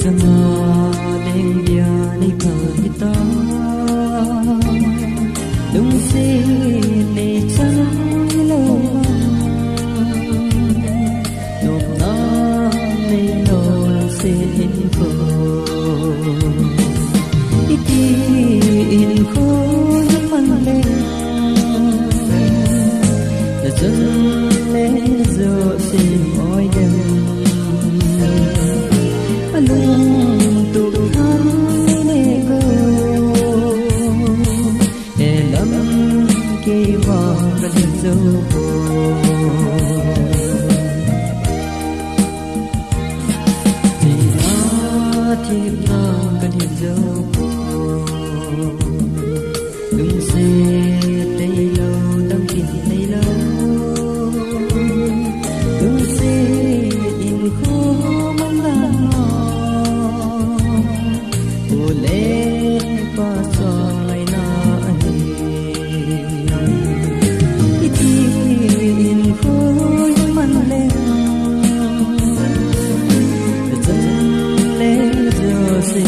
Chang'a lengdia neiphal hitam Lungset nei chan hilou nộp na neilou lungset hinkho iti hinkho himan leng nachun najo sim oidem Alungtup nanego helam ke vang kalhing joupoi nathep kalhing joupoi lungset tailou damkin neilou lungset hinkho pule pa chai na ani iti hinkho man leng chan le jo se